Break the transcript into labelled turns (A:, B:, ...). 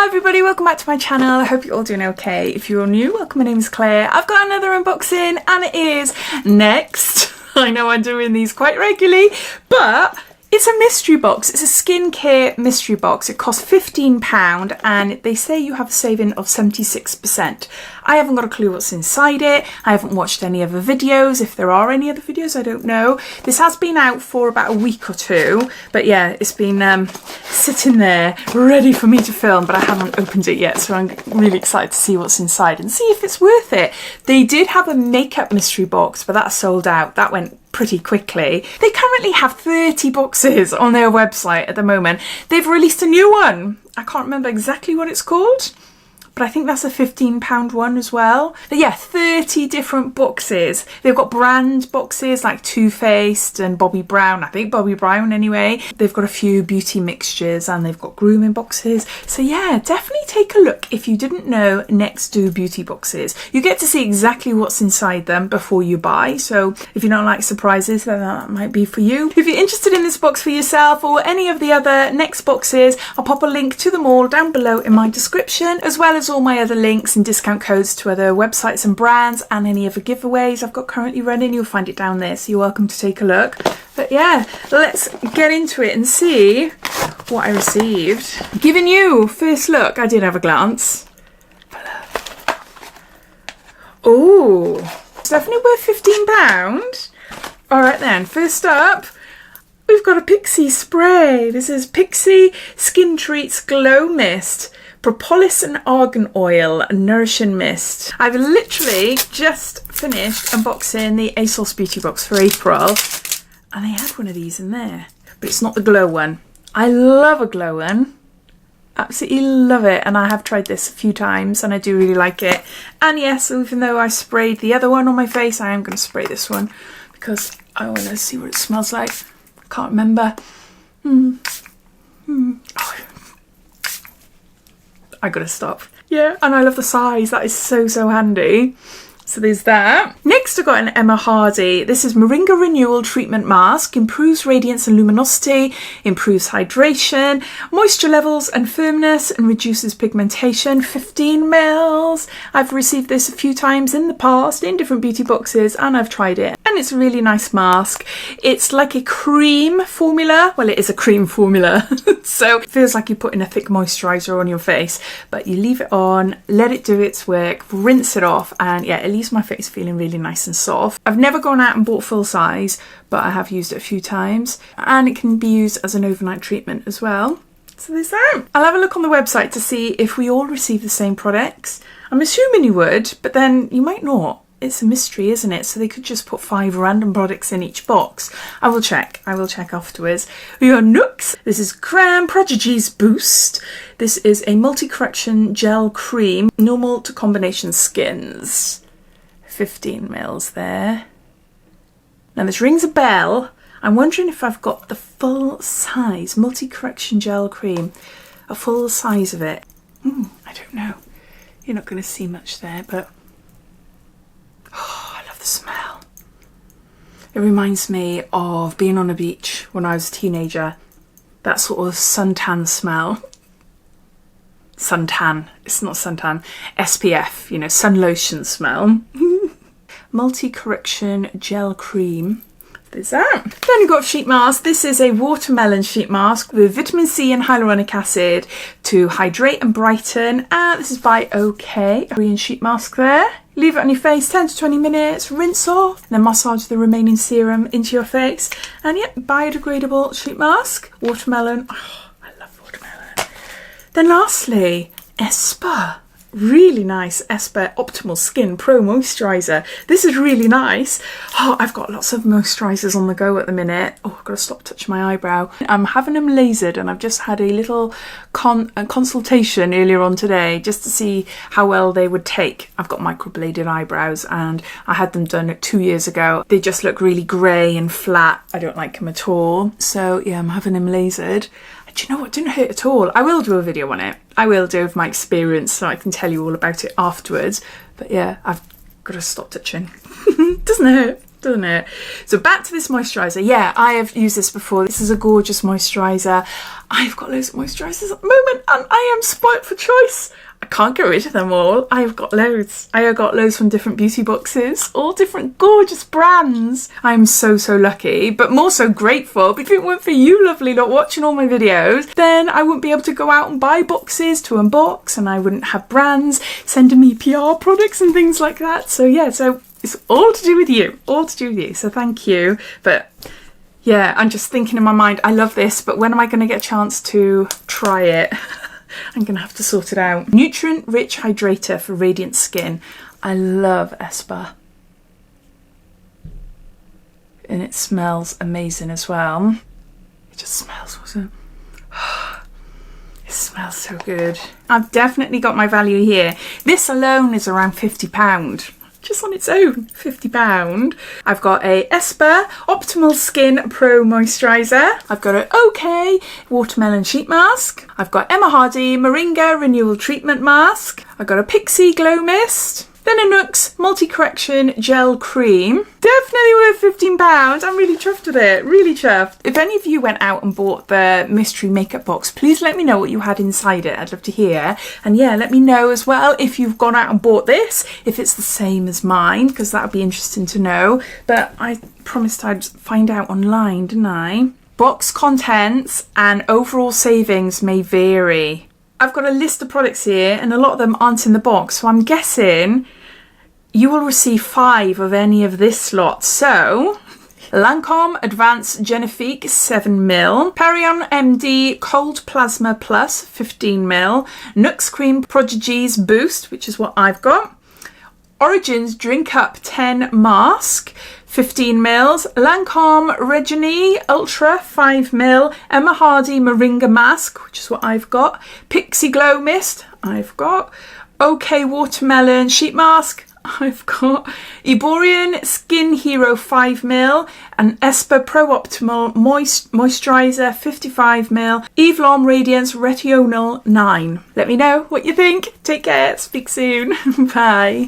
A: Hi everybody, welcome back to my channel. I hope you're all doing okay. If you're new, welcome, my name is Claire. I've got another unboxing and it is next. I know I'm doing these quite regularly, but it's a mystery box. It's a skincare mystery box. It costs £15 and they say you have a saving of 76%. I haven't got a clue what's inside it. I haven't watched any other videos. If there are any other videos, I don't know. This has been out for about a week or two, but yeah, it's been sitting there ready for me to film, but I haven't opened it yet, so I'm really excited to see what's inside and see if it's worth it. They did have a makeup mystery box, but that sold out. That went pretty quickly. They currently have 30 boxes on their website at the moment. They've released a new one. I can't remember exactly what it's called, but I think that's a £15 one as well. But yeah, 30 different boxes. They've got brand boxes like Too Faced and Bobbi Brown. I think Bobbi Brown anyway. They've got a few beauty mixtures and they've got grooming boxes. So yeah, definitely take a look. If you didn't know, Next do beauty boxes. You get to see exactly what's inside them before you buy. So if you don't like surprises, then that might be for you. If you're interested in this box for yourself or any of the other Next boxes, I'll pop a link to them all down below in my description, as well as all my other links and discount codes to other websites and brands and any other giveaways I've got currently running. You'll find it down there, so you're welcome to take a look. But yeah, let's get into it and see what I received. Giving you first look, I did have a glance. Oh, it's definitely worth £15. All right then, first up, we've got a Pixie spray. This is Pixie Skin Treats Glow Mist. Propolis and Argan Oil Nourishing Mist. I've literally just finished unboxing the ASOS Beauty Box for April and they had one of these in there, but it's not the glow one. I love a glow one. Absolutely love it, and I have tried this a few times and I do really like it. And yes, even though I sprayed the other one on my face, I am going to spray this one because I want to see what it smells like. I can't remember. Oh. I gotta stop. Yeah, and I love the size. That is so handy. So there's that. Next I got an Emma Hardy. This is Moringa Renewal Treatment Mask. Improves radiance and luminosity, improves hydration, moisture levels and firmness, and reduces pigmentation. 15 mils. I've received this a few times in the past in different beauty boxes and I've tried it. And it's a really nice mask. It's like a cream formula. Well, it is a cream formula. So it feels like you're putting a thick moisturiser on your face, but you leave it on, let it do its work, rinse it off, and yeah, it leaves my face feeling really nice and soft. I've never gone out and bought full size, but I have used it a few times, and it can be used as an overnight treatment as well. So there's that. I'll have a look on the website to see if we all receive the same products. I'm assuming you would, but then you might not. It's a mystery, isn't it? So they could just put 5 random products in each box. I will check afterwards. We got Nooks. This is Crème Prodigy's Boost. This is a multi-correction gel cream, normal to combination skins. 15 mils there. Now this rings a bell. I'm wondering if I've got the full size multi-correction gel cream, a full size of it. I don't know. You're not going to see much there, but oh, I love the smell. It reminds me of being on a beach when I was a teenager. That sort of suntan smell. Suntan. It's not suntan. SPF, you know, sun lotion smell. Multi-correction gel cream. There's that. Then we've got sheet mask. This is a watermelon sheet mask with vitamin C and hyaluronic acid to hydrate and brighten. This is by OK. Korean sheet mask there. Leave it on your face 10 to 20 minutes, rinse off, and then massage the remaining serum into your face. And yeah, biodegradable sheet mask. Watermelon. Oh, I love watermelon. Then lastly, Espa. Really nice Espa Optimal Skin Pro Moisturiser. This is really nice. Oh, I've got lots of moisturisers on the go at the minute. Oh, I've got to stop touching my eyebrow. I'm having them lasered and I've just had a little consultation earlier on today just to see how well they would take. I've got microbladed eyebrows and I had them done 2 years ago. They just look really grey and flat. I don't like them at all. So yeah, I'm having them lasered. Do you know what? It didn't hurt at all. I will do a video on it. I will do of my experience so I can tell you all about it afterwards. But yeah, I've got to stop touching. Doesn't hurt. doesn't it? So back to this moisturiser. Yeah, I have used this before. This is a gorgeous moisturiser. I've got loads of moisturisers at the moment and I am spoilt for choice. I can't get rid of them all. I have got loads. I have got loads from different beauty boxes, all different gorgeous brands. I'm so, so lucky, but more so grateful, because if it weren't for you lovely lot watching all my videos, then I wouldn't be able to go out and buy boxes to unbox, and I wouldn't have brands sending me PR products and things like that. So yeah, so it's all to do with you, all to do with you. So thank you. But yeah, I'm just thinking in my mind, I love this, but when am I going to get a chance to try it? I'm going to have to sort it out. Nutrient Rich Hydrator for Radiant Skin. I love Esper. And it smells amazing as well. It just smells awesome. It smells so good. I've definitely got my value here. This alone is around £50. Just on its own, £50. I've got a Esper Optimal Skin Pro Moisturiser. I've got an OK Watermelon Sheet Mask. I've got Emma Hardy Moringa Renewal Treatment Mask. I've got a Pixie Glow Mist. Then a NYX Multi-Correction Gel Cream. Definitely worth £15. I'm really chuffed with it, really chuffed. If any of you went out and bought the mystery makeup box, please let me know what you had inside it. I'd love to hear. And yeah, let me know as well if you've gone out and bought this, if it's the same as mine, because that would be interesting to know. But I promised I'd find out online, didn't I? Box contents and overall savings may vary. I've got a list of products here and a lot of them aren't in the box, so I'm guessing you will receive 5 of any of this lot. So, Lancome Advanced Genifique 7ml, Perion MD Cold Plasma Plus 15ml, NYX Cream Prodigies Boost, which is what I've got, Origins Drink Up 10 Mask 15ml, Lancome Regini Ultra 5ml, Emma Hardy Moringa Mask, which is what I've got, Pixie Glow Mist, I've got, OK Watermelon Sheet Mask, I've got, Eborian Skin Hero 5ml, and Esper Pro Optimal Moisturiser 55ml, Eve Lom Radiance Retinol 9. Let me know what you think. Take care. Speak soon. Bye.